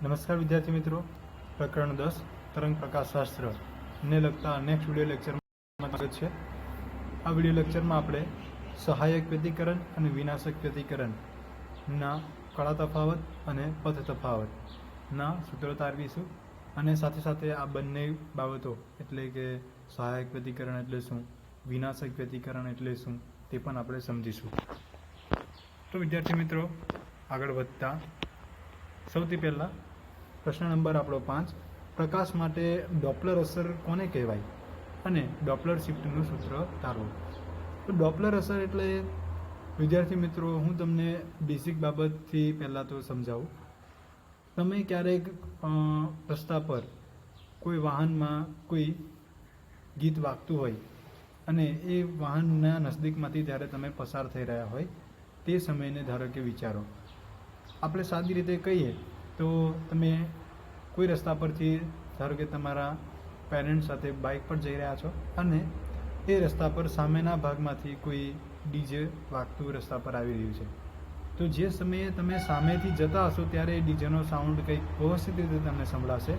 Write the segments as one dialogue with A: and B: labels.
A: નમસ્કાર વિદ્યાર્થી મિત્રો, પ્રકરણ 10 તરંગ પ્રકાશશાસ્ત્ર ને લગતા નેક્સ્ટ વિડીયો લેક્ચરમાં સ્વાગત છે. આ વિડીયો લેક્ચરમાં આપણે સહાયક વ્યતિકરણ અને વિનાશક વ્યતિકરણના કળા તફાવત અને પથ તફાવતના સૂત્રો તારવીશું અને સાથે સાથે આ બંને બાબતો એટલે કે સહાયક વ્યતિકરણ એટલે શું, વિનાશક વ્યતિકરણ એટલે શું તે પણ આપણે સમજીશું. તો વિદ્યાર્થી મિત્રો, આગળ વધતા સૌથી પહેલાં પ્રશ્ન નંબર આપણો 5, પ્રકાશ માટે ડોપલર અસર કોને કહેવાય અને ડોપલર શિફ્ટનું સૂત્ર તારવો. તો ડોપલર અસર એટલે વિદ્યાર્થી મિત્રો, હું તમને બેઝિક બાબતથી પહેલાં તો સમજાવું. તમે ક્યારેક રસ્તા પર કોઈ વાહનમાં કોઈ ગીત વાગતું હોય અને એ વાહનના નજદીકમાંથી જ્યારે તમે પસાર થઈ રહ્યા હોય તે સમયને ધારો કે વિચારો. આપણે સાદી રીતે કહીએ તો તમે કોઈ રસ્તા પરથી ધારો કે તમારા પેરેન્ટ્સ સાથે બાઇક પર જઈ રહ્યા છો અને એ રસ્તા પર સામેના ભાગમાંથી કોઈ ડીજે વાગતું રસ્તા પર આવી રહ્યું છે. તો જે સમયે તમે સામેથી જતા હશો ત્યારે એ ડીજેનો સાઉન્ડ કંઈક વ્યવસ્થિત રીતે તમને સંભળાશે,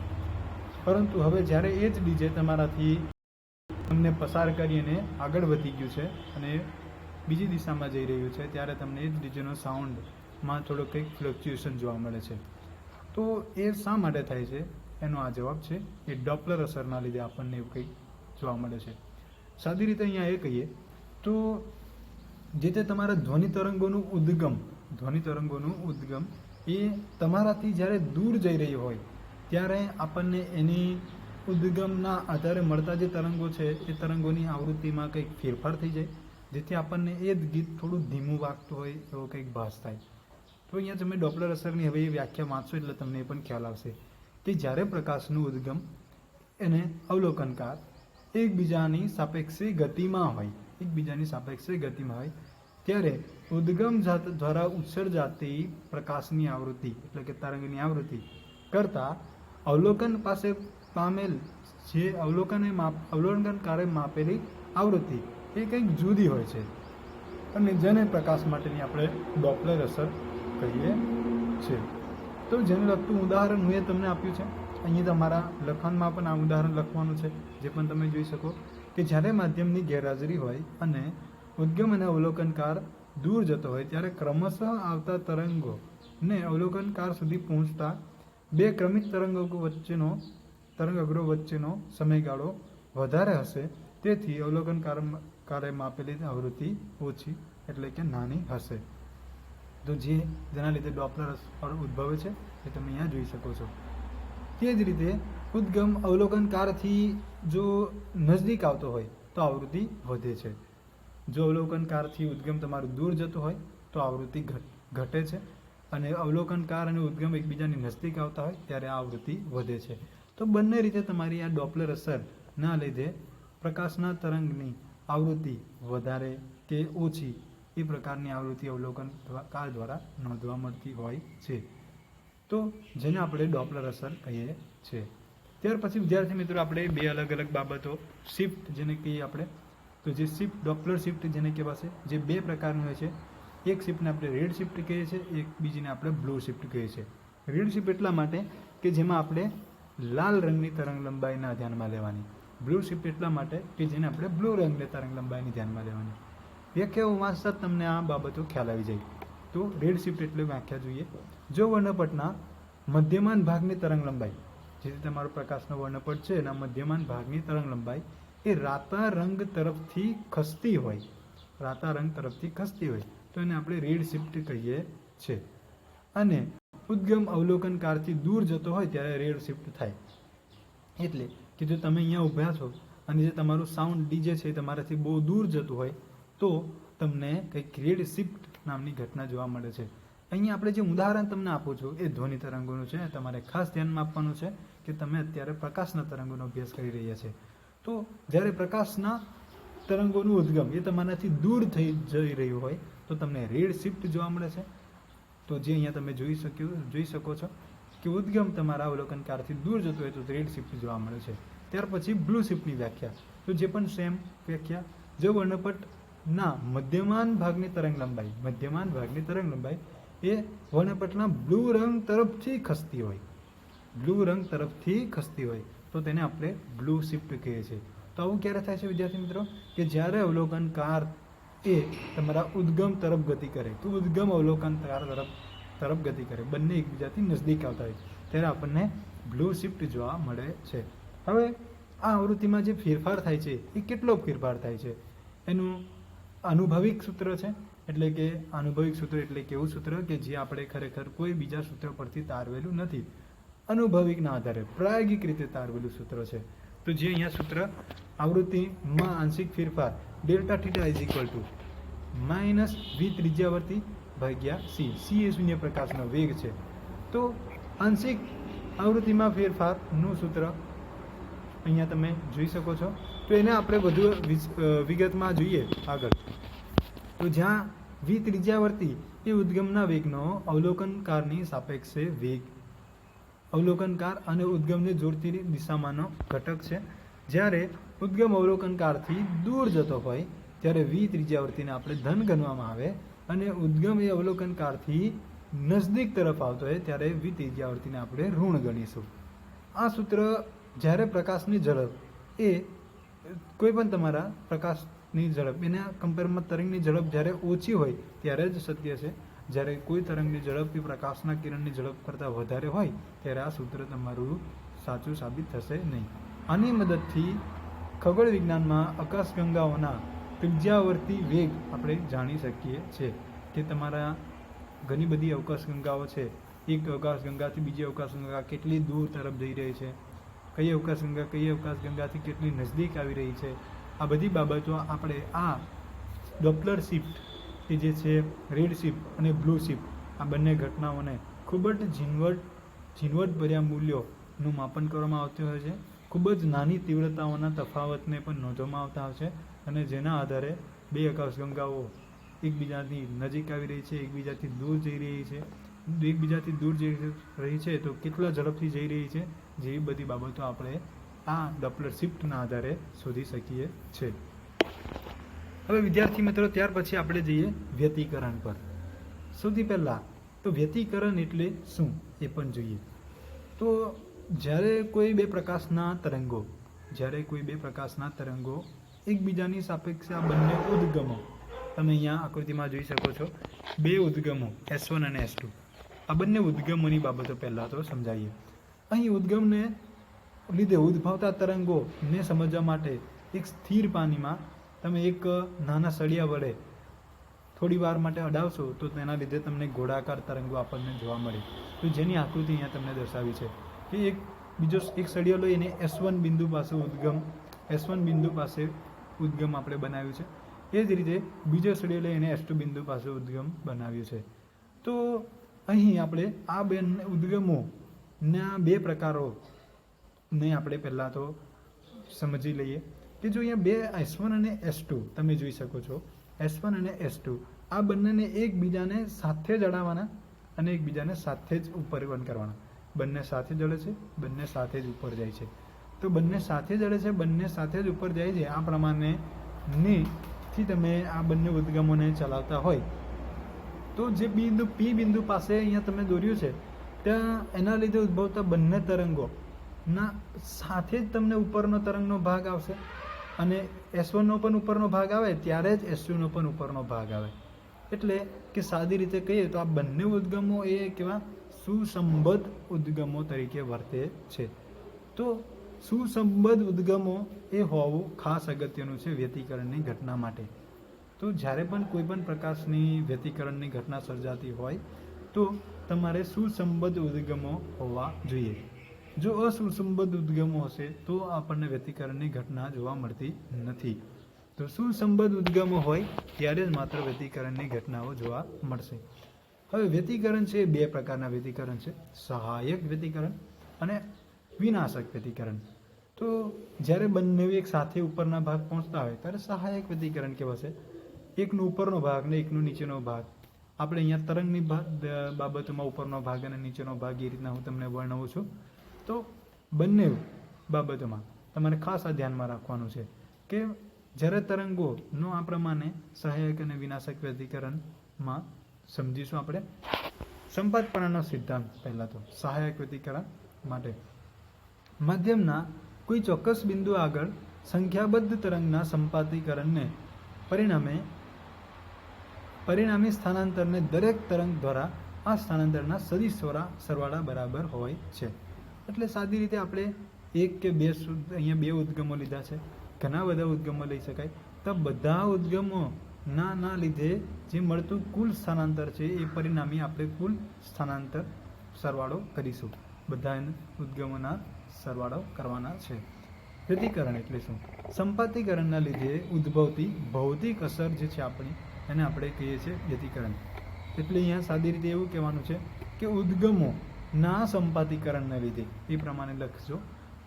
A: પરંતુ હવે જ્યારે એ જ ડીજે તમારાથી તમને પસાર કરીને આગળ વધી ગયું છે અને બીજી દિશામાં જઈ રહ્યું છે ત્યારે તમને એ જ ડીજેનો સાઉન્ડમાં થોડો કંઈક ફ્લક્ચ્યુએશન જોવા મળે છે. તો એ શા માટે થાય છે એનો આ જવાબ છે. એ ડોપલર અસરના લીધે આપણને એવું કંઈક જોવા મળે છે. સાદી રીતે અહીંયા એ કહીએ તો જે તે તમારા ધ્વનિ તરંગોનું ઉદ્ગમ એ તમારાથી જ્યારે દૂર જઈ રહી હોય ત્યારે આપણને એની ઉદ્ગમના આધારે મળતા જે તરંગો છે એ તરંગોની આવૃત્તિમાં કંઈક ફેરફાર થઈ જાય, જેથી આપણને એ જ ગીત થોડું ધીમું વાગતું હોય એવો કંઈક ભાસ થાય. તો અહીંયા તમે ડોપલર અસરની હવે એ વ્યાખ્યા વાંચશો એટલે તમને એ પણ ખ્યાલ આવશે કે જ્યારે પ્રકાશનું ઉદ્ગમ અને અવલોકનકાર એકબીજાની સાપેક્ષે ગતિમાં હોય ત્યારે ઉદ્ગમ દ્વારા ઉત્સર્જાતી પ્રકાશની આવૃત્તિ એટલે કે તરંગની આવૃત્તિ કરતાં અવલોકન પાસે પામેલ જે અવલોકનકારે માપેલી આવૃત્તિ એ કંઈક જુદી હોય છે અને જેને પ્રકાશ માટેની આપણે ડોપલર અસર કહીએ છીએ. તો જેને લગતું ઉદાહરણ હું એ તમને આપ્યું છે. અહીં તમારા લખાણમાં પણ આ ઉદાહરણ લખવાનું છે, જે પણ તમે જોઈ શકો કે જ્યારે માધ્યમની ગેરહાજરી હોય અને ઉદ્ગમ અને અવલોકનકાર દૂર જતો હોય ત્યારે ક્રમશઃ આવતા તરંગોને અવલોકનકાર સુધી પહોંચતા બે ક્રમિક તરંગઅગ્રો વચ્ચેનો સમયગાળો વધારે હશે, તેથી અવલોકનકારે માપેલી આવૃત્તિ ઓછી એટલે કે નાની હશે. તો જેના લીધે ડોપલર અસર ઉદ્ભવે છે એ તમે અહીંયા જોઈ શકો છો. તે જ રીતે ઉદ્ગમ અવલોકનકારથી જો નજદીક આવતો હોય તો આવૃત્તિ વધે છે. જો અવલોકનકારથી ઉદ્ગમ તમારું દૂર જતો હોય તો આવૃત્તિ ઘટે છે અને અવલોકનકાર અને ઉદ્ગમ એકબીજાની નજદીક આવતા હોય ત્યારે આ આવૃત્તિ વધે છે. તો બંને રીતે તમારી આ ડોપલર અસરના લીધે પ્રકાશના તરંગની આવૃત્તિ વધારે કે ઓછી એ પ્રકારની આવૃત્તિ અવલોકનકાર દ્વારા નોંધવા મળતી હોય છે. તો જેને આપણે ડોપલર અસર કહીએ છીએ. ત્યાર પછી વિદ્યાર્થી મિત્રો, આપણે બે અલગ અલગ બાબતો શિફ્ટ જેને કહીએ આપણે, તો જે ડોપલર શિફ્ટ જેને કહેવાશે, જે બે પ્રકારની હોય છે. એક શિફ્ટને આપણે રેડ શિફ્ટ કહીએ છીએ, એક બીજીને આપણે બ્લુ શિફ્ટ કહીએ છીએ. રેડ શિફ્ટ એટલા માટે કે જેમાં આપણે લાલ રંગની તરંગ લંબાઈના ધ્યાનમાં લેવાની. બ્લુ શિફ્ટ એટલા માટે કે જેને આપણે બ્લુ રંગની તરંગ લંબાઈની ધ્યાનમાં લેવાની. વ્યાખ્યાઓ વાંચતા તમને આ બાબતો ખ્યાલ આવી જાય. તો રેડ શિફ્ટ એટલે વ્યાખ્યા જોઈએ. જો વર્ણપટના મધ્યમાન ભાગની તરંગ લંબાઈ, જે તમારો પ્રકાશનો વર્ણપટ છે એના મધ્યમાન ભાગની તરંગ લંબાઈ એ રાતા રંગ તરફથી ખસતી હોય તો એને આપણે રેડ શિફ્ટ કહીએ છીએ. અને ઉદ્ગમ અવલોકનકારથી દૂર જતો હોય ત્યારે રેડ શિફ્ટ થાય. એટલે કે જો તમે અહીંયા ઊભા છો અને જે તમારું સાઉન્ડ ડીજે છે તમારાથી બહુ દૂર જતું હોય તો તમને કંઈક રેડ શિફ્ટ નામની ઘટના જોવા મળે છે. અહીંયા આપણે જે ઉદાહરણ તમને આપું છું એ ધ્વનિ તરંગોનું છે. તમારે ખાસ ધ્યાનમાં આપવાનું છે કે તમે અત્યારે પ્રકાશના તરંગોનો અભ્યાસ કરી રહ્યા છે. તો જ્યારે પ્રકાશના તરંગોનું ઉદ્ગમ એ તમારાથી દૂર થઈ જઈ રહ્યું હોય તો તમને રેડ શિફ્ટ જોવા મળે છે. તો જે અહીંયા તમે જોઈ શકો છો કે ઉદ્ગમ તમારા અવલોકનકારથી દૂર જતો હોય તો રેડ શિફ્ટ જોવા મળે છે. ત્યાર પછી બ્લુ શિફ્ટની વ્યાખ્યા, તો જે પણ સેમ વ્યાખ્યા, જો વર્ણપટના મધ્યમાન ભાગની તરંગ લંબાઈ એ વર્ણપટના બ્લુ રંગ તરફથી ખસતી હોય બ્લુ રંગ તરફથી ખસતી હોય તો તેને આપણે બ્લુ શિફ્ટ કહીએ છીએ. તો આવું ક્યારે થાય છે વિદ્યાર્થી મિત્રો? કે જ્યારે અવલોકનકાર એ તમારા ઉદ્ગમ તરફ ગતિ કરે, તો ઉદ્ગમ અવલોકનકાર તરફ ગતિ કરે, બંને એકબીજાથી નજદીક આવતા હોય ત્યારે આપણને બ્લુ શિફ્ટ જોવા મળે છે. હવે આ આવૃત્તિમાં જે ફેરફાર થાય છે એ કેટલો ફેરફાર થાય છે એનું અનુભવિક સૂત્ર છે. એટલે કે અનુભવિક સૂત્ર એટલે કે એવું સૂત્ર કે જે આપણે ખરેખર કોઈ બીજા સૂત્ર પરથી તારવેલું નથી, અનુભવિકના આધારે પ્રાયોગિક રીતે તારવેલું સૂત્ર છે. તો જે અહીંયા સૂત્ર આવૃત્તિમાં આંશિક ફેરફાર delta theta is equal to minus V ત્રિજ્યાવર્તી ભાગ્યા સી. સી એ શૂન્ય પ્રકાશનો વેગ છે. તો આંશિક આવૃત્તિમાં ફેરફારનું સૂત્ર અહીંયા તમે જોઈ શકો છો. તો એને આપણે વધુ વિગતમાં જોઈએ આગળ. તો જ્યાં વી ત્રિજ્યાવર્તી એ ઉદ્ગમના વેગનો અવલોકનકારની સાપેક્ષે વેગ, અવલોકનકાર અને ઉદ્ગમને જોડતી દિશામાંનો ઘટક છે. જ્યારે ઉદ્ગમ અવલોકનકારથી દૂર જતો હોય ત્યારે વી ત્રિજ્યાવર્તીને આપણે ધન ગણવામાં આવે, અને ઉદ્ગમ એ અવલોકનકારથી નજદીક તરફ આવતો હોય ત્યારે વી ત્રિજ્યાવર્તીને આપણે ઋણ ગણીશું. આ સૂત્ર જ્યારે પ્રકાશની ઝડપ એ કોઈ પણ તમારા પ્રકાશની ઝડપ એના કમ્પેરમાં તરંગની ઝડપ જ્યારે ઓછી હોય ત્યારે જ સત્ય છે. જ્યારે કોઈ તરંગની ઝડપ એ પ્રકાશના કિરણની ઝડપ કરતાં વધારે હોય ત્યારે આ સૂત્ર તમારું સાચું સાબિત થશે નહીં. આની મદદથી ખગોળ વિજ્ઞાનમાં આકાશગંગાઓના ત્રિજ્યાવર્તી વેગ આપણે જાણી શકીએ છીએ કે તમારા ઘણી બધી અવકાશગંગાઓ છે, એક અવકાશગંગાથી બીજી અવકાશગંગા કેટલી દૂર તરફ જઈ રહી છે, કઈ અવકાશગંગાથી કેટલી નજદીક આવી રહી છે. આ બધી બાબતો આપણે આ ડોપલર શિફ્ટ કે જે છે રેડ શિફ્ટ અને બ્લુ શિફ્ટ, આ બંને ઘટનાઓને ખૂબ જ ઝીણવટભર્યા મૂલ્યોનું માપન કરવામાં આવતું હોય છે. ખૂબ જ નાની તીવ્રતાઓના તફાવતને પણ નોંધવામાં આવતા હોય છે, અને જેના આધારે બે આકાશગંગાઓ એકબીજાથી નજીક આવી રહી છે, એકબીજાથી દૂર જઈ રહી છે, એકબીજાથી દૂર જઈ રહી છે તો કેટલા ઝડપથી જઈ રહી છે, જેવી બધી બાબતો આપણે આ ડોપલર શિફ્ટના આધારે શોધી શકીએ છીએ. હવે વિદ્યાર્થી મિત્રો, ત્યાર પછી આપણે જઈએ વ્યતિકરણ પર. સૌથી પહેલાં તો વ્યતિકરણ એટલે શું એ પણ જોઈએ. તો જ્યારે કોઈ બે પ્રકાશના તરંગો એકબીજાની સાપેક્ષે આ બંને ઉદ્ગમો, તમે અહીંયા આકૃતિમાં જોઈ શકો છો, બે ઉદ્ગમો S1 અને S2, આ બંને ઉદ્ગમોની બાબતો પહેલાં તો સમજાવીએ. અહીં ઉદ્ગમને લીધે ઉદ્ભવતા તરંગોને સમજવા માટે એક સ્થિર પાણીમાં તમે એક નાના સળિયા વડે થોડી વાર માટે અડાવશો તો તેના લીધે તમને ગોળાકાર તરંગો આપણને જોવા મળે. તો જેની આકૃતિ અહીંયા તમને દર્શાવી છે કે એક સળિયો લઈ એને S1 બિંદુ પાસે ઉદ્ગમ આપણે બનાવ્યું છે. એ જ રીતે બીજો સળિયો લઈ એને S2 બિંદુ પાસે ઉદ્ગમ બનાવ્યું છે. તો અહીં આપણે આ બે ઉદ્ગમોના બે પ્રકારોને આપણે પહેલાં તો સમજી લઈએ કે જો અહીંયા બે S1 અને S2 તમે જોઈ શકો છો, S1 અને S2 આ બંનેને એકબીજાને સાથે જ અડાવવાના અને એકબીજાને સાથે જ ઉપર વન કરવાના. બંને સાથે જડે છે, બંને સાથે જ ઉપર જાય છે. તો બંને સાથે જડે છે, બંને સાથે જ ઉપર જાય છે. આ પ્રમાણેથી તમે આ બંને ઉદ્ગમોને ચલાવતા હોય તો જે બિંદુ P બિંદુ પાસે અહીંયા તમે દોર્યું છે ત્યાં એના લીધે ઉદ્ભવતા બંને તરંગોના સાથે જ તમને ઉપરનો તરંગનો ભાગ આવશે, અને S1નો પણ ઉપરનો ભાગ આવે ત્યારે જ S2નો પણ ઉપરનો ભાગ આવે. એટલે કે સાદી રીતે કહીએ તો આ બંને ઉદ્ગમો એ કેવા સુસંબદ્ધ ઉદ્ગમો તરીકે વર્તે છે. તો સુસંબદ્ધ ઉદ્ગમો એ હોવું ખાસ અગત્યનું છે વ્યતિકરણની ઘટના માટે. તો જ્યારે પણ કોઈ પણ પ્રકારની વ્યતિકરણની ઘટના સર્જાતી હોય તો તમારે સુસંબદ્ધ ઉદ્ગમો હોવા જોઈએ. જો અસુસંબદ્ધ ઉદ્ગમો હશે તો આપણને વ્યતિકરણની ઘટના જોવા મળતી નથી. તો સુસંબદ્ધ ઉદ્ગમો હોય ત્યારે જ માત્ર વ્યતિકરણની ઘટનાઓ જોવા મળશે. હવે વ્યતિકરણ છે, બે પ્રકારના વ્યતિકરણ છે, સહાયક વ્યતિકરણ અને વિનાશક વ્યતિકરણ. તો જ્યારે બંને એક સાથે ઉપરના ભાગ પહોંચતા હોય ત્યારે સહાયક વ્યતિકરણ કહેવાશે. એકનો ઉપરનો ભાગ ને એકનો નીચેનો ભાગ. આપણે અહીંયા તરંગની બાબતોમાં ઉપરનો ભાગ અને નીચેનો ભાગ એ રીતના હું તમને વર્ણવું છું. તો બંને બાબતોમાં તમારે ખાસ આ ધ્યાનમાં રાખવાનું છે કે જ્યારે તરંગોનો આ પ્રમાણે સહાયક અને વિનાશક વ્યતિકરણમાં સમજીશું આપણે. સંપાતપણાનો સિદ્ધાંત પહેલાં તો સહાયક વ્યતિકરણ માટે માધ્યમના કોઈ ચોક્કસ બિંદુ આગળ સંખ્યાબદ્ધ તરંગના સંપાતીકરણને પરિણામી સ્થાનાંતરને દરેક તરંગ દ્વારા આ સ્થાનાંતરના સદિશ સરવાળા બરાબર હોય છે. એટલે સાદી રીતે આપણે એક કે બે અહીંયા બે ઉદ્ગમો લીધા છે, ઘણા બધા ઉદ્ગમો લઈ શકાય. તો બધા ઉદ્ગમોના લીધે જે મળતું કુલ સ્થાનાંતર છે એ પરિણામી આપણે કુલ સ્થાનાંતર સરવાળો કરીશું. બધા ઉદ્ગમોના સરવાળો કરવાના છે. વ્યતિકરણ એટલે શું? સંપાતીકરણના લીધે ઉદ્ભવતી ભૌતિક અસર જે છે આપણી, એને આપણે કહીએ છીએ વ્યતિકરણ. એટલે અહીંયા સાદી રીતે એવું કહેવાનું છે કે ઉદ્ગમોના સંપાતીકરણને લીધે, એ પ્રમાણે લખજો,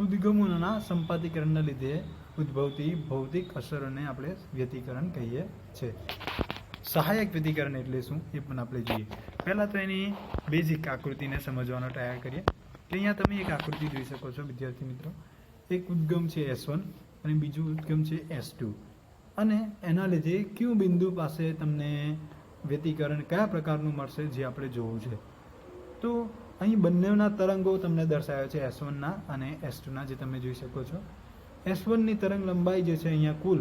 A: ઉદ્ગમોના સંપાતીકરણના લીધે ઉદ્ભવતી ભૌતિક અસરોને આપણે વ્યતિકરણ કહીએ છીએ. સહાયક વ્યતિકરણ એટલે શું એ પણ આપણે જોઈએ. પહેલાં તો એની બેઝિક આકૃતિને સમજવાનો ટ્રાય કરીએ. કે અહીંયા તમે એક આકૃતિ જોઈ શકો છો વિદ્યાર્થી મિત્રો. એક ઉદ્ગમ છે S1 અને બીજું ઉદ્ગમ છે S2, અને એના લીધે કયું બિંદુ પાસે તમને વ્યતિકરણ કયા પ્રકારનું મળશે જે આપણે જોવું છે. તો અહીં બંનેના તરંગો તમને દર્શાવ્યા છે, S1ના અને S2ના, જે તમે જોઈ શકો છો. S1ની તરંગ લંબાઈ જે છે અહીંયા કુલ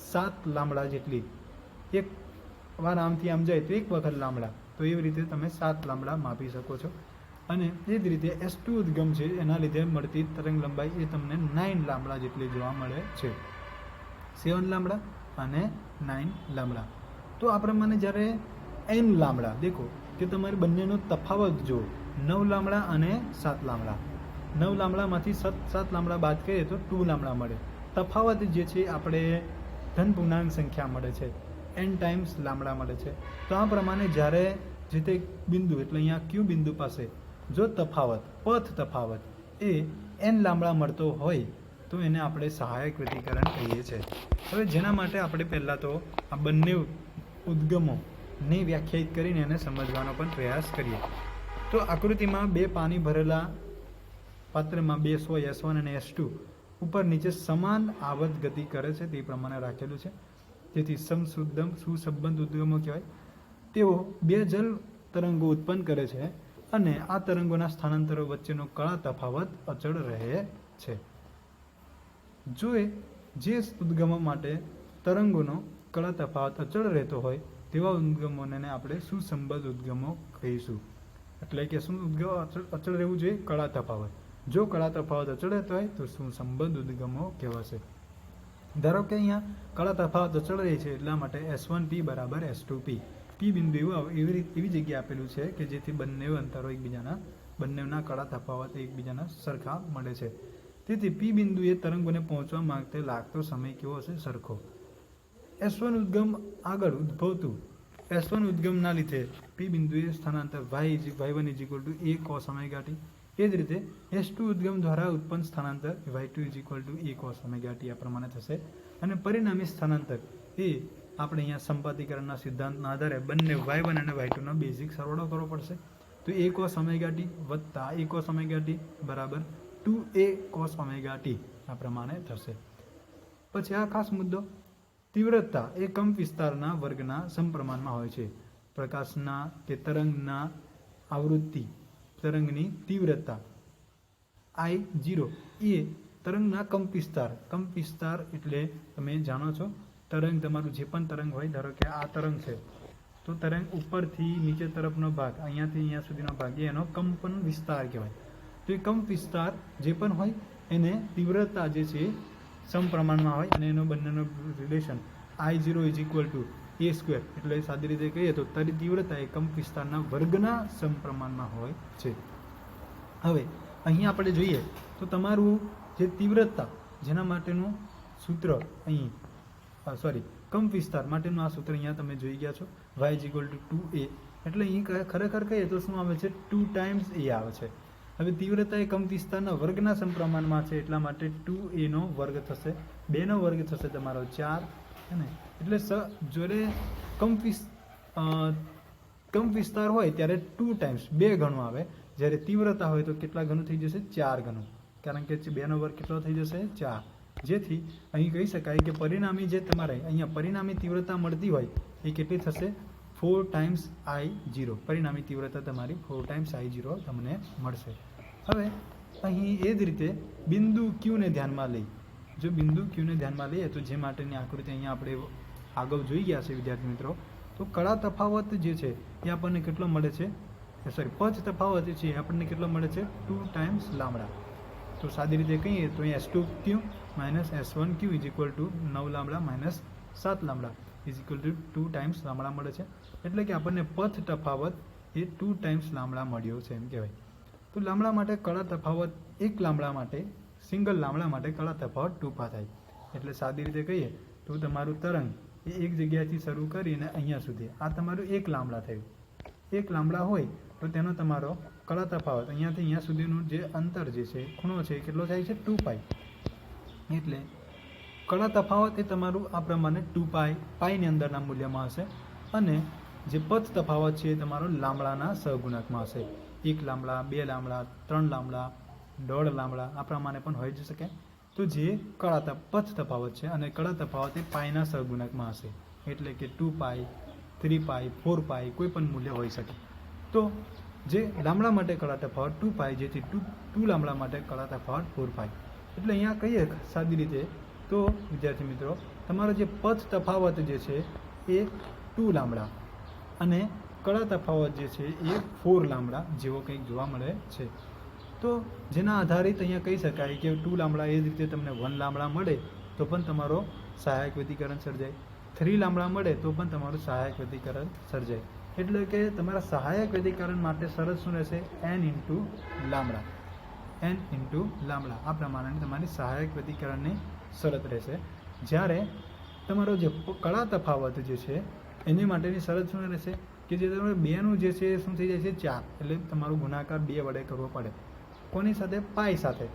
A: 7 લાંબડા જેટલી, એક વાર આમથી આમ જાય તો એક વખત લાંબડા, તો એવી રીતે તમે 7 લાંબડા માપી શકો છો. અને એ જ રીતે S2 ઉદ્ગમ છે, એના લીધે મળતી તરંગ લંબાઈ એ તમને 9 લાંબડા જેટલી જોવા મળે છે. 7 લાંબડા અને 9 લાંબડા. તો આ પ્રમાણે જ્યારે n લાંબડા, દેખો કે તમારે બંનેનો તફાવત જો 9 લાંબડા અને 7 લાંબડા, 9 લાંબડામાંથી 7 લાંબડા બાદ કરીએ તો 2 લાંબડા મળે. તફાવત જે છે આપણે ધન પૂર્ણાંક સંખ્યા મળે છે, n ટાઈમ્સ લાંબડા મળે છે. તો આ પ્રમાણે જ્યારે જે તે બિંદુ, એટલે અહીંયા Q બિંદુ પાસે જો તફાવત, પથ તફાવત એ n લાંબડા મળતો હોય તો એને આપણે સહાયક વ્યતિકરણ કહીએ છીએ. હવે જેના માટે આપણે પહેલાં તો આ બંને ઉદ્ગમોને વ્યાખ્યાયિત કરીને એને સમજવાનો પણ પ્રયાસ કરીએ. તો આકૃતિમાં બે પાણી ભરેલા પાત્રમાં બે સોય S1 અને S2 ઉપર નીચે સમાન આવર્ત ગતિ કરે છે તે પ્રમાણે રાખેલું છે. જેથી સુસંબદ્ધ ઉદ્ગમો કહેવાય. તેઓ બે જલ તરંગો ઉત્પન્ન કરે છે અને આ તરંગોના સ્થાનાંતરો વચ્ચેનો કળા તફાવત અચળ રહે છે. જો જે ઉદ્ગમો માટે તરંગોનો કળા તફાવત અચળ રહેતો હોય તેવા ઉદ્ગમોને આપણે સુસંબદ્ધ ઉદ્ગમો કહીશું. એટલે કે શું ઉદ્ગમ અચળ રહેવું જોઈએ? કળા તફાવત. જો કળા તફાવત અચળ રહેતો હોય તો સુસંબદ્ધ ઉદ્ગમો કહેવાશે. ધારો કે અહીંયા કળા તફાવત અચળ રહે છે, એટલા માટે S1P બરાબર S2P. P બિંદુ એવી જગ્યાએ આપેલું છે કે જેથી બંને અંતરો બંનેના કળા તફાવત એકબીજાના સરખા મળે છે. તેથી P બિંદુએ તરંગોને પહોંચવા માંગતે લાગતો સમય કેવો હશે? સરખો. S1 ઉદ્ગમ આગળ ઉદ્ભવતું S1 ઉદ્ગમના લીધે P બિંદુએ સ્થાનાંતર y1 = a cos ωt. એ જ રીતે S2 ઉદ્ગમ દ્વારા ઉત્પન્ન સ્થાનાંતર y2 = a cos ωt આ પ્રમાણે થશે. અને પરિણામી સ્થાનાંતર એ આપણે અહીંયા સંપાતીકરણના સિદ્ધાંતના આધારે બંને y1 અને y2નો બેઝિક સરવાળો કરવો પડશે. તો a cos ωt વત્તા a cos ωt બરાબર 2a cos ωt આ પ્રમાણે થશે. પછી આ ખાસ મુદ્દો, તીવ્રતા એ કંપ વિસ્તારના વર્ગના સમપ્રમાણમાં હોય છે. પ્રકાશના કે તરંગના આવૃત્તિ, તરંગની તીવ્રતા I0 એ તરંગના કંપ વિસ્તાર એટલે તમે જાણો છો, તરંગ તમારું જે પણ તરંગ હોય, ધારો કે આ તરંગ છે તો તરંગ ઉપરથી નીચે તરફનો ભાગ, અહીંયાથી અહીંયા સુધીનો ભાગ એ એનો કંપન વિસ્તાર કહેવાય. તો એ કંપ વિસ્તાર જે પણ હોય એને તીવ્રતા જે છે સમપ્રમાણમાં હોય અને એનો બંનેનો રિલેશન I0 = a². એટલે સાદી રીતે કહીએ તો તીવ્રતા એ કંપ વિસ્તારના વર્ગના સમપ્રમાણમાં હોય છે. હવે અહીં આપણે જોઈએ તો તમારું જે તીવ્રતા, જેના માટેનું સૂત્ર અહીં કંપ વિસ્તાર માટેનું આ સૂત્ર અહીંયા તમે જોઈ ગયા છો, y = 2a. એટલે અહીં ખરેખર કહીએ તો શું આવે છે? 2 ટાઈમ્સ a આવે છે. હવે તીવ્રતા એ કંપ વિસ્તારના વર્ગના સમપ્રમાણમાં છે, એટલા માટે 2a નો વર્ગ થશે, 2 નો વર્ગ થશે તમારો 4. અને એટલે જ્યારે કંપ વિસ્તાર હોય ત્યારે 2 ટાઈમ્સ 2 ગણું આવે. જ્યારે તીવ્રતા હોય તો કેટલા ગણું થઈ જશે? 4 ગણું, કારણ કે 2 નો વર્ગ કેટલો થઈ જશે? 4. જેથી અહીં કહી શકાય કે પરિણામી જે તમારે અહીંયા પરિણામી તીવ્રતા મળતી હોય એ કેટલી થશે? 4 ટાઈમ્સ I0. પરિણામી તીવ્રતા તમારી 4 ટાઈમ્સ I0 તમને મળશે. હવે અહીં એ જ રીતે બિંદુ ક્યુને ધ્યાનમાં લઈ, જો બિંદુ ક્યુને ધ્યાનમાં લઈએ તો જે માટેની આકૃતિ અહીંયા આપણે આગળ જોઈ ગયા છે વિદ્યાર્થી મિત્રો, તો કળા તફાવત જે છે એ આપણને કેટલો મળે છે, સોરી પથ તફાવત છે એ આપણને કેટલો મળે છે 2 ટાઈમ્સ લામડા. તો સાદી રીતે કહીએ તો અહીં S2Q minus S1Q is equal to 9 lambda minus 7 lambda is equal to 2 times lambda મળે છે. એટલે કે આપણને પથ તફાવત એ 2 ટાઈમ્સ લામડા મળ્યો છે એમ કહેવાય. તો લામડા માટે કળા તફાવત એક લામડા માટે, સિંગલ લામડા માટે કળા તફાવત 2π થાય. એટલે સાદી રીતે કહીએ તો તમારું તરંગ એ એક જગ્યાએથી શરૂ કરીને અહીંયા સુધી આ તમારું એક લામડા થયું. એક લામડા હોય તો તેનો તમારો કળા તફાવત અહીંયાથી અહીંયા સુધીનું જે અંતર જે છે, ખૂણો છે એ કેટલો થાય છે 2π. એટલે કળા તફાવત એ તમારું આ પ્રમાણે 2π પાઈની અંદરના મૂલ્યમાં હશે, અને જે પથ તફાવત છે એ તમારો લામડાના સહગુણકમાં હશે. 1 લામડા, 2 લામડા, 3 લામડા, 1.5 લામડા આ પ્રમાણે પણ હોઈ જ શકે. તો જે પથ તફાવત છે અને કળા તફાવત એ પાઈના સહગુણકમાં હશે. એટલે કે 2π, 3π, 4π કોઈ પણ મૂલ્ય હોઈ શકે. તો જે લામડા માટે કળા તફાવત 2π, જેથી 2 લામડા માટે કળા તફાવત 4π. એટલે અહીંયા કહીએ સાદી રીતે તો વિદ્યાર્થી મિત્રો, તમારો જે પથ તફાવત જે છે એ 2 લામડા અને કળા તફાવત જે છે એ 4 લામડા જેવો કંઈક જોવા મળે છે. તો જેના આધારિત અહીંયા કહી શકાય કે 2 લામડા એ જ રીતે તમને 1 લામડા મળે તો પણ તમારો સહાયક વ્યતિકરણ સર્જાય, 3 લામડા મળે તો પણ તમારું સહાયક વ્યતિકરણ સર્જાય. એટલે કે તમારા સહાયક વ્યતિકરણ માટે શરત શું રહેશે, n into lambda, n into lambda આ પ્રમાણેની તમારી સહાયક વ્યતિકરણની શરત રહેશે. જ્યારે તમારો જે કળા તફાવત જે છે એની માટેની શરત શું રહેશે કે જે તમારે 2નું જે છે શું થઈ જાય છે 4, એટલે તમારું ગુણાકાર 2 વડે કરવો પડે. કોની સાથે, પાઈ સાથે.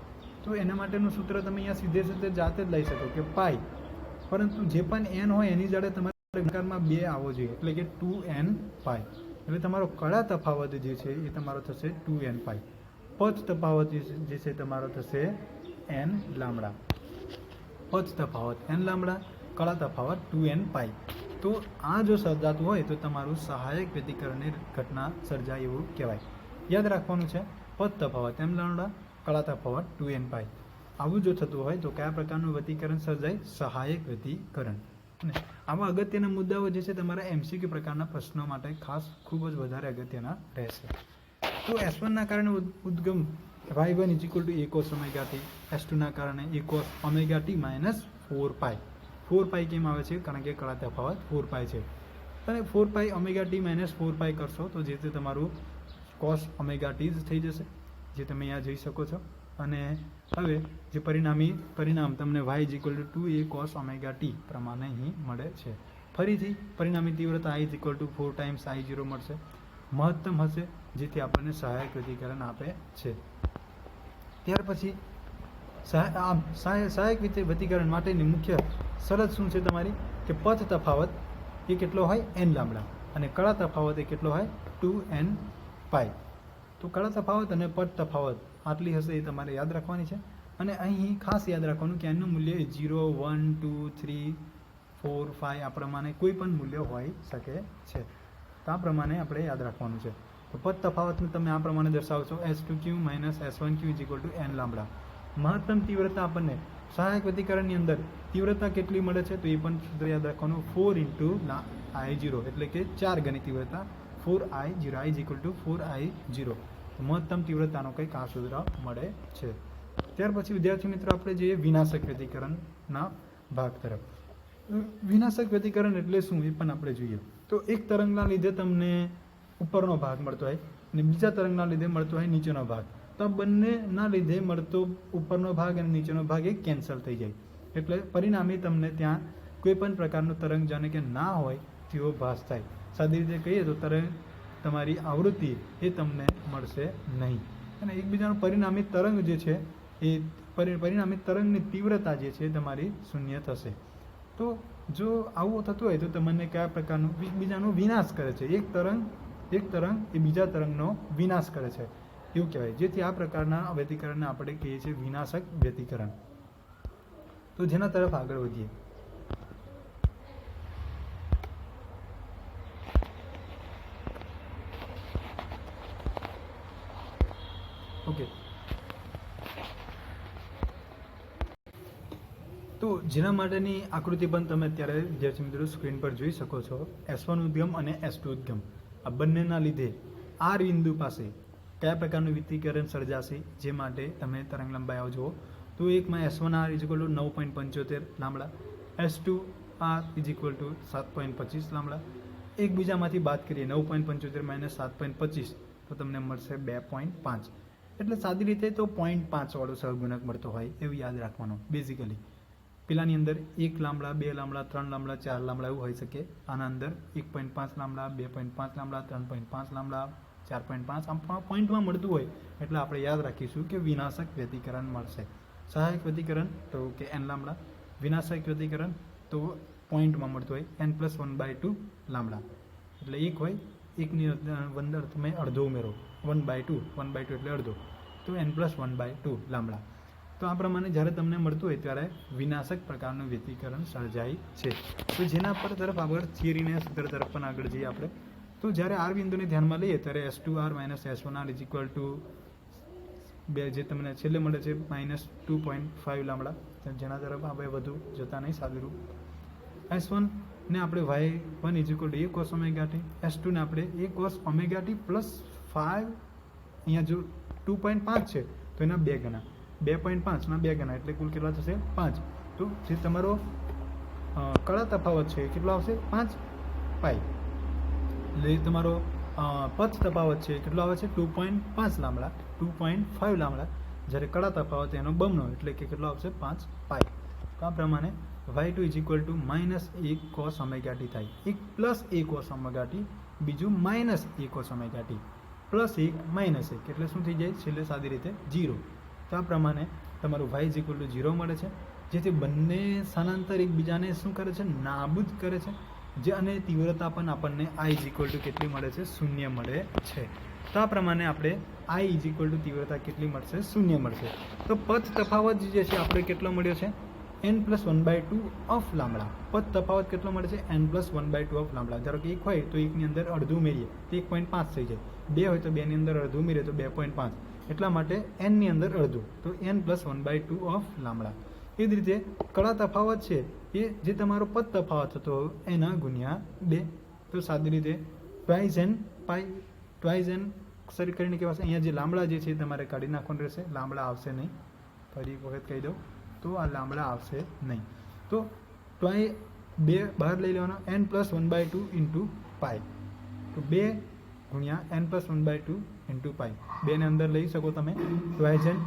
A: તો એના માટેનું સૂત્ર તમે અહીંયા સીધે જાતે જ લઈ શકો કે પાઈ, પરંતુ જે પણ n હોય એની જોડે તમારે ગુણાકારમાં 2 આવવો જોઈએ, એટલે કે 2n પાઈ. એટલે તમારો કળા તફાવત જે છે એ તમારો થશે 2n પાઈ. પથ તફાવત જે છે તમારો થશે n લામડા. પથ તફાવત n લામડા, કળા તફાવત 2n પાઈ. તો આ જો સર્જાતું હોય તો તમારું સહાયક વ્યતિકરણની ઘટના સર્જાય એવું કહેવાય. યાદ રાખવાનું છે, પથ તફાવત m લામડા, કળા તફાવત 2n પાઈ. આવું જો થતું હોય તો કયા પ્રકારનું વ્યતિકરણ સર્જાય, સહાયક વ્યતિકરણ. અને આવા અગત્યના મુદ્દાઓ જે છે તમારા MCQ પ્રકારના પ્રશ્નો માટે ખાસ ખૂબ જ વધારે અગત્યના રહેશે. તો S1ના કારણે ઉદ્ગમ y1 is equal to a cos omega t, S2ના કારણે a cos omega t minus 4π. 4π કેમ આવે છે, કારણ કે કળા તફાવત 4π છે. અને 4π ઓમેગા t માઇનસ 4π કરશો તો જે તે તમારું cos ઓમેગા t જ થઈ જશે, જે તમે અહીંયા જોઈ શકો છો. અને હવે જે પરિણામ તમને y is equal two 2a cos omega t પ્રમાણે અહીં મળે છે. ફરીથી પરિણામી તીવ્રતા i is equal two 4 times I0 મળશે, મહત્તમ હશે, જેથી આપણને સહાયક વ્યતિકરણ આપે છે. ત્યાર પછી સહાયક વ્યતિકરણ માટેની મુખ્ય શરત શું છે તમારી, કે પથ તફાવત એ કેટલો હોય n લામડા અને કળા તફાવત એ કેટલો હોય 2n પાઈ. તો કળા તફાવત અને પથ તફાવત આટલી હશે એ તમારે યાદ રાખવાની છે. અને અહીં ખાસ યાદ રાખવાનું કે એનું મૂલ્ય 0, 1, 2, 3, 4, 5 આ પ્રમાણે કોઈ પણ મૂલ્ય હોઈ શકે છે. તો આ પ્રમાણે આપણે યાદ રાખવાનું છે. તો પથ તફાવતને તમે આ પ્રમાણે દર્શાવશો, S2Q minus S1Q is equal two n lambda. મહત્તમ તીવ્રતા આપણને સહાયક વ્યતિકરણની અંદર તીવ્રતા કેટલી મળે છે તો એ પણ સૂત્ર યાદ રાખવાનું, 4 ઇન્ટુ I0, એટલે કે 4 ગણી તીવ્રતા 4I0, I is equal two 4I0. મહત્તમ તીવ્રતાનો કંઈક આ સૂત્ર મળે છે. ત્યાર પછી વિદ્યાર્થી મિત્રો આપણે જઈએ વિનાશક વ્યતિકરણના ભાગ તરફ. વિનાશક વ્યતિકરણ એટલે શું એ પણ આપણે જોઈએ. તો એક તરંગના લીધે તમને ઉપરનો ભાગ મળતો હોય અને બીજા તરંગના લીધે મળતો હોય નીચેનો ભાગ. તો આ બંનેના લીધે મળતો ઉપરનો ભાગ અને નીચેનો ભાગ એ કેન્સલ થઈ જાય. એટલે પરિણામે તમને ત્યાં કોઈ પણ પ્રકારનું તરંગ જાણે કે ના હોય તેવો ભાસ થાય. સાદી રીતે કહીએ તો તરંગ તમારી આવૃત્તિ એ તમને મળશે નહીં. અને એકબીજાનું પરિણામી તરંગ જે છે એ પરિણામી તરંગની તીવ્રતા જે છે તમારી શૂન્ય થશે. તો જો આવું થતું હોય તો તમને કયા પ્રકારનું બીજાનો વિનાશ કરે છે, એક તરંગ એ બીજા તરંગનો વિનાશ કરે છે એવું કહેવાય. જેથી આ પ્રકારના વ્યતિકરણને આપણે કહીએ છીએ વિનાશક વ્યતિકરણ. તો જેના તરફ આગળ વધીએ. ઓકે, તો જેના માટેની આકૃતિ પણ તમે અત્યારે વિદ્યાર્થી મિત્રો સ્ક્રીન પર જોઈ શકો છો. S1 ઉદ્ગમ અને S2 ઉદ્ગમ આ બંનેના લીધે આ બિંદુ પાસે કયા પ્રકારનું વ્યતિકરણ સર્જાશે, જે માટે તમે તરંગ લંબાઈ જુઓ તો એકમાં S1R = 9.75 લાંબડા, S2R = 7.25 લાંબડા. એકબીજામાંથી બાદ કરીએ 9.75 - 7.25 તો તમને મળશે 2.5. એટલે સાદી રીતે તો 0.5 વાળો સહગુણક મળતો હોય એવું યાદ રાખવાનું. બેઝિકલી પેલાની અંદર 1 લાંબડા, 2 લાંબડા, 3 લાંબડા, 4 લાંબડા એવું હોઈ શકે. આના અંદર 1.5 લાંબડા, 2.5 લાંબડા, 3.5 લાંબડા, 4.5 આમ પોઈન્ટમાં મળતું હોય એટલે આપણે યાદ રાખીશું કે વિનાશક વ્યતિકરણ મળશે. સહાયક વ્યતિકરણ તો કે n લાંબડા, વિનાશક વ્યતિકરણ તો પોઈન્ટમાં મળતું હોય n+1/2 લાંબડા. એટલે એક હોય, એકની અંદર તમે અડધો ઉમેરો 1/2 એટલે અડધો, તો n+1/2 લાંબડા. તો આ પ્રમાણે જ્યારે તમને મળતું હોય ત્યારે વિનાશક પ્રકારનું વ્યતિકરણ સર્જાય છે. તો જેના પર તરફ આગળ થિયરીના સૂત્ર તરફ પણ આગળ જઈએ આપણે. તો જ્યારે આર બિંદુને ધ્યાનમાં લઈએ ત્યારે S2R - S1R = 2 જે તમને છેલ્લે મળે છે -2.5 લાંબડા. જેના તરફ આપણે વધુ જતા નહીં, સાદુરૂપ. S1 ને આપણે y1 = a cos ωt, S2 ને આપણે a cos ωt + 5, અહીંયા જો 2.5 છે તો એના 2 ગણા, 2.5 ના 2 ગણા એટલે કુલ કેટલા થશે 5. તો જે તમારો કળા તફાવત છે કેટલો આવશે 5π. એટલે તમારો પથ તફાવત છે કેટલો આવે છે 2.5 લાંબડા, 2.5 લાંબડા. જ્યારે કળા તફાવત એનો બમણો એટલે કે કેટલો આવશે 5π. તો આ પ્રમાણે y2 = -1 cos ωt થાય. એક +a cos ωt, બીજું -a cos ωt, +1 -1 એટલે શું થઈ જાય છેલ્લે સાદી રીતે 0. તો આ પ્રમાણે તમારું y = 0 મળે છે. જેથી બંને સ્થાનાંતર એકબીજાને શું કરે છે, નાબૂદ કરે છે. જે અને તીવ્રતા પણ આપણને I = કેટલી મળે છે, 0 મળે છે. તો આ પ્રમાણે આપણે I = તીવ્રતા કેટલી મળશે, 0 મળશે. તો પથ તફાવત જે છે આપણે કેટલો મળ્યો છે n+1/2 ઓફ લાંબડા. પથ તફાવત કેટલો મળે છે n+1/2 ઓફ લાંબડા. ધારો કે 1 હોય તો 1 ની અંદર અડધું ઉમેરીએ તો 1.5 થઈ જાય, 2 હોય તો 2 ની અંદર અડધું ઉમેરીએ તો 2.5. એટલા માટે n ની અંદર અડધું, તો n+1/2 ઓફ લાંબડા. એ જ રીતે કળા તફાવત છે એ જે તમારો પથ તફાવત હતો એના ગુણ્યા 2. તો સાદી રીતે twice n સરી કરીને કહેવાશે. અહીંયા જે લાંબડા જે છે તમારે કાઢી નાખવાનું રહેશે, લાંબડા આવશે નહીં. ફરી એક વખત કહી દઉં તો આ લાંબડા આવશે નહીં. તો 2 બહાર લઈ લેવાનો, n+1/2 × π. તો 2 ગુણ્યા n+1/2 × π. 2 ને અંદર લઈ શકો તમે, twice n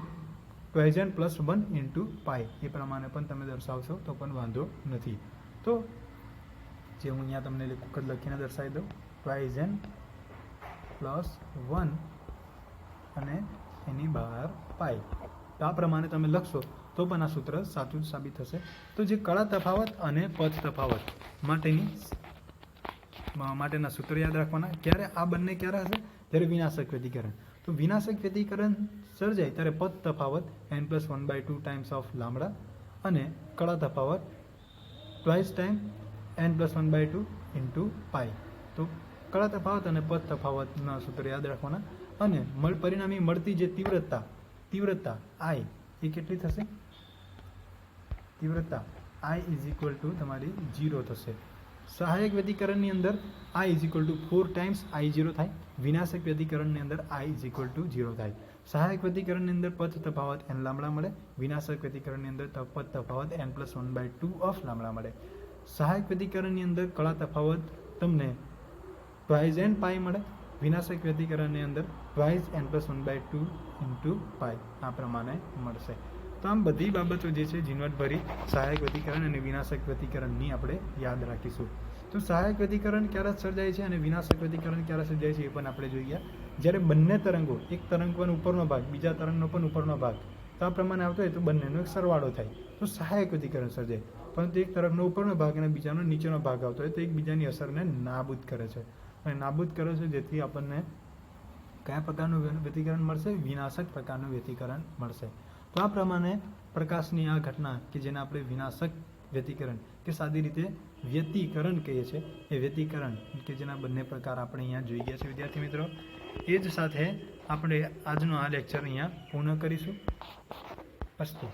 A: +1 × π. એ પ્રમાણે પણ તમે દર્શાવશો તો પણ વાંધો નથી. તો જે હું અહીંયા તમને વખત લખીને દર્શાવી દઉં, twice n +1 અને એની બહાર π. તો આ પ્રમાણે તમે લખશો તો પણ આ સૂત્ર સાચું સાબિત થશે. તો જે કળા તફાવત અને પથ તફાવત માટેના સૂત્ર યાદ રાખવાના. ક્યારે આ બંને ક્યારે હશે, જ્યારે વિનાશક વ્યતિકરણ. તો વિનાશક વ્યતિકરણ સર્જાય ત્યારે પથ તફાવત n+1/2 ટાઈમ્સ ઓફ લાંબડા અને કળા તફાવત ટ્વાઇસ ટાઈમ n+1/2 × π. તો કળા તફાવત અને પથ તફાવતના સૂત્ર યાદ રાખવાના. અને પરિણામી મળતી જે તીવ્રતા I એ કેટલી થશે, તીવ્રતા I = તમારી 0 થશે. સહાયક વ્યતિકરણની અંદર I = 4 ટાઈમ્સ I0 થાય. વિનાશક વ્યતિકરણની અંદર I = 0 થાય. સહાયક વ્યતિકરણની અંદર પથ તફાવત n લાંબડા મળે, વિનાશક વ્યતિકરણની અંદર પથ તફાવત n+1/2 ઓફ લાંબડા મળે. સહાયક વ્યતિકરણની અંદર કળા તફાવત તમને twice n π મળે, વિનાશક વ્યતિકરણની અંદર twice n+1/2 × π આ પ્રમાણે મળશે. તો આમ બધી બાબતો જે છે ઝીણવટભરી સહાયક વ્યતિકરણ અને વિનાશક વ્યતિકરણની આપણે યાદ રાખીશું. તો સહાયક વ્યતિકરણ ક્યારે સર્જાય છે અને વિનાશક વ્યતિકરણ ક્યારે સર્જાય છે એ પણ આપણે જોઈએ. જ્યારે બંને તરંગો, એક તરંગ પણ ઉપરનો ભાગ, બીજા તરંગનો પણ ઉપરનો ભાગ, તો આ પ્રમાણે આવતો હોય તો બંનેનો એક સરવાળો થાય તો સહાયક વ્યતિકરણ સર્જાય. પરંતુ એક તરફનો ઉપરનો ભાગ અને બીજાનો નીચેનો ભાગ આવતો હોય તો એકબીજાની અસરને નાબૂદ કરે છે. અને નાબૂદ કરે છે જેથી આપણને કયા પ્રકારનું વ્યતિકરણ મળશે, વિનાશક પ્રકારનું વ્યતિકરણ મળશે. તો આ પ્રમાણે પ્રકાશની આ ઘટના કે જેને આપણે વિનાશક વ્યતિકરણ કે સાદી રીતે વ્યતિકરણ કહીએ છીએ, એ વ્યતિકરણ કે જેના બંને પ્રકાર આપણે અહીંયા જોઈ ગયા છે વિદ્યાર્થી મિત્રો. એ જ સાથે આપણે આજનો આ લેક્ચર અહીંયા પૂર્ણ કરીશું. અસ્તુ.